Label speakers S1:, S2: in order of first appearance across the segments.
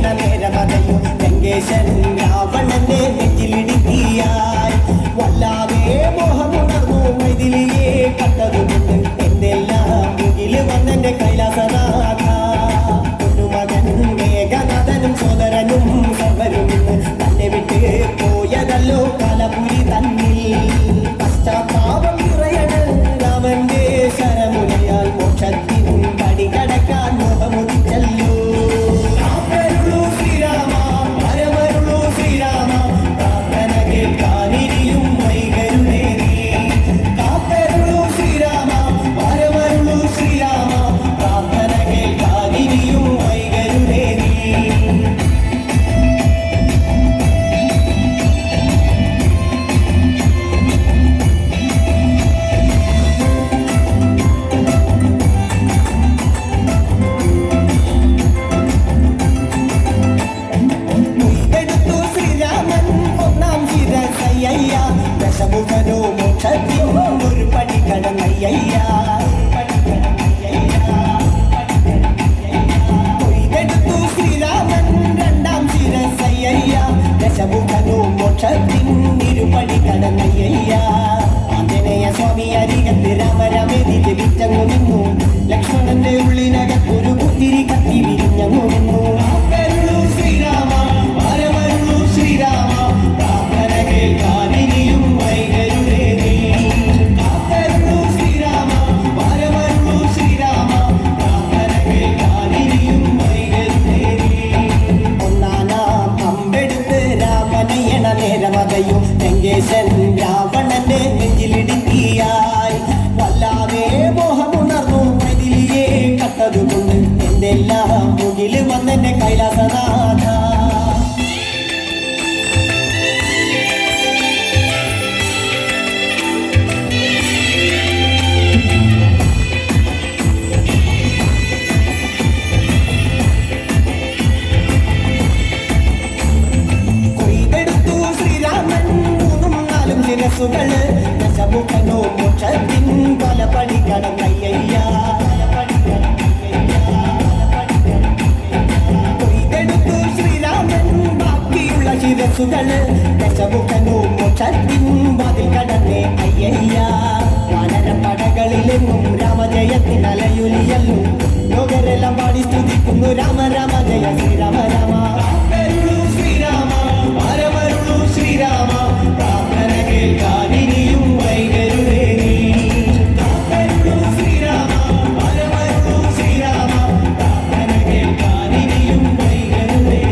S1: രാമനയണ നേരമതയോ ലങ്കേശൻ രാവണന്റെ നെഞ്ചിലിടുക്കിയായി വല്ലാതെ മോഹമുണർന്നു മൈഥിലിയെ കണ്ടതുകൊണ്ട് എന്തെല്ലാം മുകില് വന്നെന്റെ കൈലാസനാഥ മകൻ മേഘനാഥനും സോദരനും സർവരും തന്നെ വിട്ട് പോയതല്ലോ കാലപുരി തന്നിൽ പശ്ചാത്താപം നിറയണ് രാമന്റെ ശരമുനയാൽ മോക്ഷത്തിൻ പടി കടക്കാൻ മോഹമുദിച്ചല്ലോ ശ്രീരാമ പരമരുളൂ ശ്രീരാമ പ്രാർത്ഥന കേൾക്കാനിരിയും വൈകരുണേ കാത്തരുളൂ ശ്രീരാമ പരമരുളൂ ശ്രീരാമ പ്രാർത്ഥന കേൾക്കാനിരിയും വൈകരുണേ ദശമുഖനോ മോക്ഷത്തിൻ ഒരു പടി കടന്നയ്യ കൊയ്തെടുത്തു ശ്രീരാമൻ രണ്ടാം ശിരസയ്യ ദശമുഖനോ മോക്ഷത്തിൻ ഇരുപടി കടന്നയ്യ ആഞ്ജനേയ സ്വാമി അരികത്ത് രാമരാമേതി ജപിച്ചങ്ങു നിന്നു ലക്ഷ്മണന്റെ ഉള്ളിനകത്തൊരു കുത്തിരി കത്തി വിരിഞ്ഞങ്ങു നിന്നു ശ്രീരാമ പരമരുളൂ ശ്രീരാമ പ്രാർത്ഥന കേൾക്കാനിരിയും വൈകരുണേ കാത്തരുളൂ ശ്രീരാമ പരമരുളൂ ശ്രീരാമ പ്രാർത്ഥന കേൾക്കാനിരിയും വൈകരുണേ ഒന്നാനാം അമ്പെടുത്ത് രാമനയണ നേരമതയും ലങ്കേശൻ രാവണന്റെ നെഞ്ചിലിടുക്കിയായി വല്ലാതെ മോഹമുണർന്നു മൈഥിലിയെ കണ്ടതുകൊണ്ട് എന്തെല്ലാം മുകില് വന്നെന്റെ കൈലാസനാഥ കൊയ്തെടുത്തു ശ്രീരാമൻ മൂന്നും നാലും ശിരസുകള് ദശമുഖനോ മോക്ഷത്തിൻ പല പടി കടന്നയ്യ കൊയ്തെടുത്തു ശ്രീരാമൻ ബാക്കിയുള്ള ശിരസുകള് ദശമുഖനോ മോക്ഷത്തിൻ വാതിൽ കടന്നേ അയ്യ വാനരപ്പടകളിലെങ്ങും രാമജയത്തിൻ അലയുലിയല്ലോ ലോകരെല്ലാം പാടി സ്തുതിക്കുന്നു രാമ രാമ ജയ ശ്രീരാമ രാമ ശ്രീരാമ പരമരുളൂ ശ്രീരാമ പ്രാർത്ഥന കേൾക്കാനിരിയും വൈകരുണേ ശ്രീരാമ പരമരുളൂ ശ്രീരാമ പ്രാർത്ഥന കേൾക്കാനിരിയും വൈകരുണേ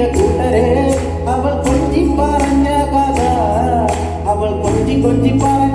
S1: കൂട്ടരെ അവൾ കൊഞ്ചി പറഞ്ഞ കഥ അവൾ കൊഞ്ചി കൊഞ്ചി പറഞ്ഞ